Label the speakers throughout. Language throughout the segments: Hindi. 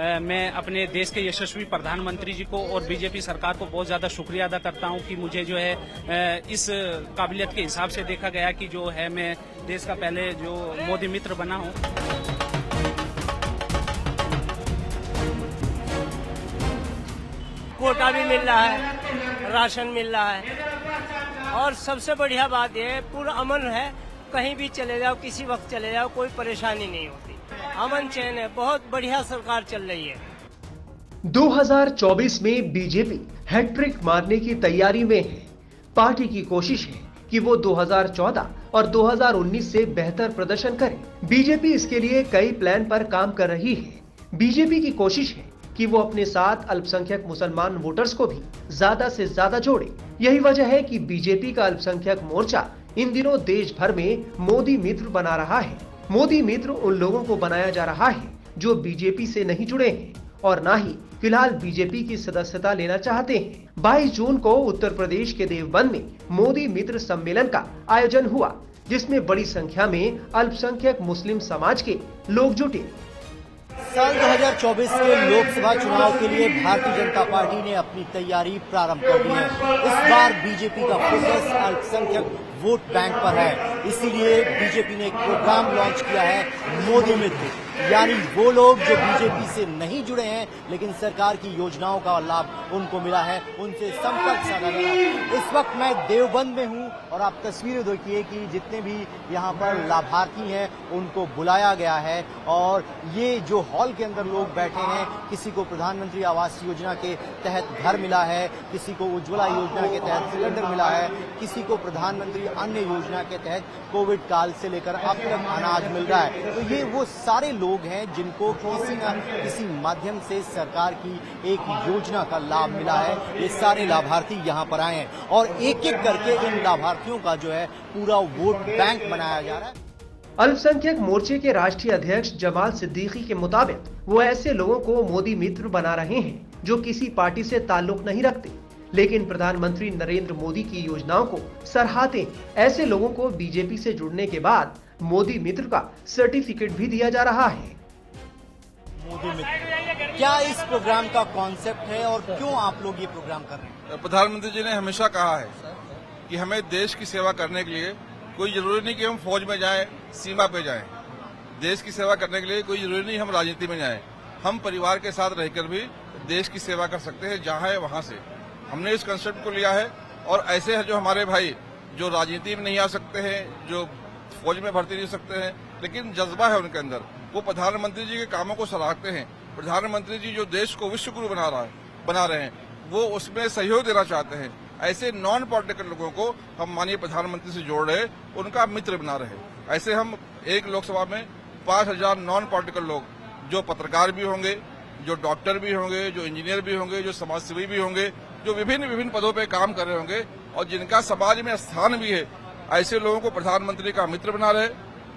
Speaker 1: मैं अपने देश के यशस्वी प्रधानमंत्री जी को और बीजेपी सरकार को बहुत ज़्यादा शुक्रिया अदा करता हूं कि मुझे जो है इस काबिलियत के हिसाब से देखा गया कि जो है मैं देश का पहले जो मोदी मित्र बना हूं।
Speaker 2: कोटा भी मिल रहा है, राशन मिल रहा है और सबसे बढ़िया बात यह है पूरा अमन है। कहीं भी चले जाओ, किसी वक्त चले जाओ, कोई परेशानी नहीं होती, अमन चैन है। बहुत बढ़िया सरकार चल रही है।
Speaker 3: 2024 में बीजेपी हैट्रिक मारने की तैयारी में है। पार्टी की कोशिश है कि वो 2014 और 2019 से बेहतर प्रदर्शन करे। बीजेपी इसके लिए कई प्लान पर काम कर रही है। बीजेपी की कोशिश है कि वो अपने साथ अल्पसंख्यक मुसलमान वोटर्स को भी ज्यादा से ज्यादा जोड़े। यही वजह है कि बीजेपी का अल्पसंख्यक मोर्चा इन दिनों देश भर में मोदी मित्र बना रहा है। मोदी मित्र उन लोगों को बनाया जा रहा है जो बीजेपी से नहीं जुड़े हैं और ना ही फिलहाल बीजेपी की सदस्यता लेना चाहते हैं। 22 जून को उत्तर प्रदेश के देवबंद में मोदी मित्र सम्मेलन का आयोजन हुआ, जिसमें बड़ी संख्या में अल्पसंख्यक मुस्लिम समाज के लोग जुटे।
Speaker 4: साल 2024 के लोकसभा चुनाव के लिए भारतीय जनता पार्टी ने अपनी तैयारी प्रारंभ कर दी है। इस बार बीजेपी का फोकस अल्पसंख्यक वोट बैंक पर है, इसीलिए बीजेपी ने एक प्रोग्राम लॉन्च किया है, मोदी मित्र। यानी वो लोग जो बीजेपी से नहीं जुड़े हैं लेकिन सरकार की योजनाओं का लाभ उनको मिला है, उनसे संपर्क साधा गया। इस वक्त मैं देवबंद में हूं और आप तस्वीरें देखिए कि जितने भी यहाँ पर लाभार्थी हैं उनको बुलाया गया है और ये जो हॉल के अंदर लोग बैठे हैं, किसी को प्रधानमंत्री आवास योजना के तहत घर मिला है, किसी को उज्ज्वला योजना के तहत सिलेंडर मिला है, किसी को प्रधानमंत्री अन्य योजना के तहत कोविड काल से लेकर अब तक अनाज मिल रहा है। तो ये वो सारे लोग हैं जिनको किसी न किसी माध्यम से सरकार की एक योजना का लाभ मिला है। ये सारे लाभार्थी यहाँ पर आए हैं और एक एक करके इन लाभार्थियों का जो है पूरा वोट बैंक बनाया जा रहा है।
Speaker 3: अल्पसंख्यक मोर्चे के राष्ट्रीय अध्यक्ष जमाल सिद्दीकी के मुताबिक वो ऐसे लोगों को मोदी मित्र बना रहे हैं जो किसी पार्टी से ताल्लुक नहीं रखते, लेकिन प्रधानमंत्री नरेंद्र मोदी की योजनाओं को सराहते। ऐसे लोगों को बीजेपी से जुड़ने के बाद मोदी मित्र का सर्टिफिकेट भी दिया जा रहा है।
Speaker 4: मोदी मित्र क्या इस प्रोग्राम का कॉन्सेप्ट है और क्यों आप लोग ये प्रोग्राम कर रहे हैं?
Speaker 5: प्रधानमंत्री जी ने हमेशा कहा है कि हमें देश की सेवा करने के लिए कोई जरूरी नहीं कि हम फौज में जाएं, सीमा पे जाएं। देश की सेवा करने के लिए कोई जरूरी नहीं हम राजनीति में जाएं। हम परिवार के साथ रहकर भी देश की सेवा कर सकते हैं, जहां है वहां से। हमने इस कंसेप्ट को लिया है और ऐसे हैं जो हमारे भाई जो राजनीति में नहीं आ सकते हैं, जो फौज में भर्ती नहीं हो सकते हैं, लेकिन जज्बा है उनके अंदर, वो प्रधानमंत्री जी के कामों को सराहते हैं। प्रधानमंत्री जी जो देश को विश्व गुरु बना रहे हैं, वो उसमें सहयोग देना चाहते हैं। ऐसे नॉन पॉलिटिकल लोगों को हम माननीय प्रधानमंत्री से जोड़ रहे, उनका मित्र बना रहे। ऐसे हम एक लोकसभा में 5000 नॉन पॉलिटिकल लोग, जो पत्रकार भी होंगे, जो डॉक्टर भी होंगे, जो इंजीनियर भी होंगे, जो समाजसेवी भी होंगे, जो विभिन्न पदों पे काम कर रहे होंगे और जिनका समाज में स्थान भी है, ऐसे लोगों को प्रधानमंत्री का मित्र बना रहे,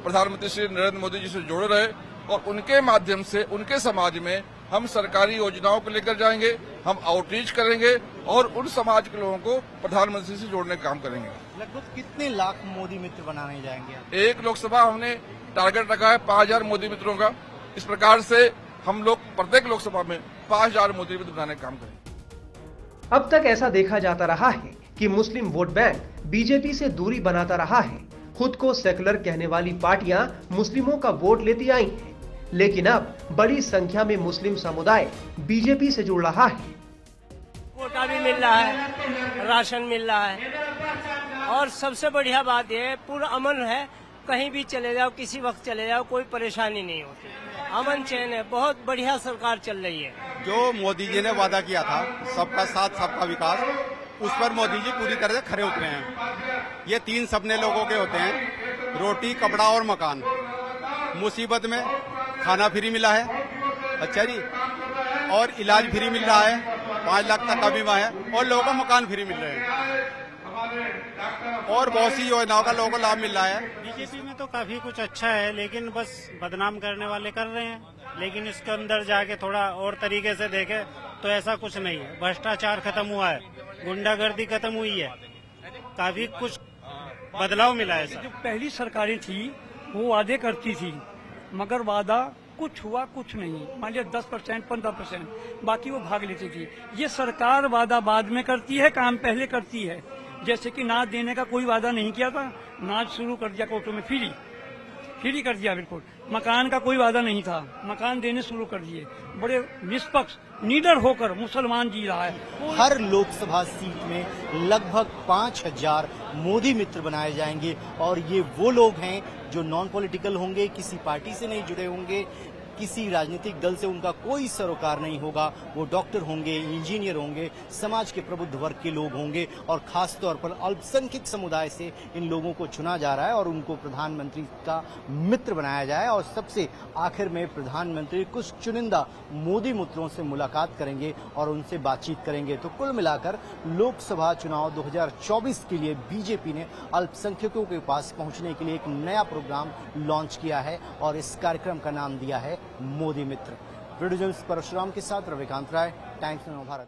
Speaker 5: प्रधानमंत्री श्री नरेंद्र मोदी जी से जोड़ रहे और उनके माध्यम से उनके समाज में हम सरकारी योजनाओं को लेकर जाएंगे, हम आउटरीच करेंगे और उन समाज के लोगों को प्रधानमंत्री से जोड़ने का काम करेंगे।
Speaker 4: लगभग कितने लाख मोदी मित्र बनाने जाएंगे?
Speaker 5: एक लोकसभा हमने टारगेट रखा है 5000 मोदी मित्रों का। इस प्रकार से हम लोग प्रत्येक लोकसभा में 5000 मोदी मित्र बनाने का काम करेंगे।
Speaker 3: अब तक ऐसा देखा जाता रहा है कि मुस्लिम वोट बैंक बीजेपी से दूरी बनाता रहा है। खुद को सेकुलर कहने वाली पार्टियां मुस्लिमों का वोट लेती आई हैं, लेकिन अब बड़ी संख्या में मुस्लिम समुदाय बीजेपी से जुड़ रहा है।
Speaker 2: कोटा भी मिल रहा है, राशन मिल रहा है और सबसे बढ़िया बात यह है पूरा अमन है। कहीं भी चले जाओ, किसी वक्त चले जाओ, कोई परेशानी नहीं होती, अमन चैन है। बहुत बढ़िया सरकार चल रही है।
Speaker 6: जो मोदी जी ने वादा किया था, सबका साथ सबका विकास, उस पर मोदी जी पूरी तरह से खरे उतरे हैं। ये 3 सपने लोगों के होते हैं, रोटी, कपड़ा और मकान। मुसीबत में खाना फ्री मिला है, अच्छा जी, और इलाज फ्री मिल रहा है, 5 लाख तक का बीमा है और लोगों को मकान फ्री मिल रहे हैं और बहुत सी योजनाओं का लोगों को लाभ मिल रहा है।
Speaker 7: बीजेपी में तो काफी कुछ अच्छा है, लेकिन बस बदनाम करने वाले कर रहे हैं। लेकिन इसके अंदर जाके थोड़ा और तरीके से देखें तो ऐसा कुछ नहीं है। भ्रष्टाचार खत्म हुआ है, गुंडागर्दी खत्म हुई है, काफी कुछ बदलाव मिला है।
Speaker 8: जो पहली सरकारें थी वो वादे करती थी, मगर वादा कुछ हुआ कुछ नहीं, मान लिया 10% 15%, बाकी वो भाग लेती थी। ये सरकार वादा बाद में करती है, काम पहले करती है। जैसे कि नाच देने का कोई वादा नहीं किया था, नाच शुरू कर दिया कोर्टों में, फ्री कर दिया बिल्कुल। मकान का कोई वादा नहीं था, मकान देने शुरू कर दिए। बड़े निष्पक्ष निडर होकर मुसलमान जी रहा है।
Speaker 4: हर लोकसभा सीट में लगभग 5000 मोदी मित्र बनाए जाएंगे और ये वो लोग हैं जो नॉन पॉलिटिकल होंगे, किसी पार्टी से नहीं जुड़े होंगे, किसी राजनीतिक दल से उनका कोई सरोकार नहीं होगा। वो डॉक्टर होंगे, इंजीनियर होंगे, समाज के प्रबुद्ध वर्ग के लोग होंगे और खास तौर पर अल्पसंख्यक समुदाय से इन लोगों को चुना जा रहा है और उनको प्रधानमंत्री का मित्र बनाया जाए। और सबसे आखिर में प्रधानमंत्री कुछ चुनिंदा मोदी मित्रों से मुलाकात करेंगे और उनसे बातचीत करेंगे। तो कुल मिलाकर लोकसभा चुनाव 2024 के लिए बीजेपी ने अल्पसंख्यकों के पास पहुंचने के लिए एक नया प्रोग्राम लॉन्च किया है और इस कार्यक्रम का नाम दिया है मोदी मित्र। वीडियो जर्नलिस्ट परशुराम के साथ रविकांत राय, टाइम्स नव भारत।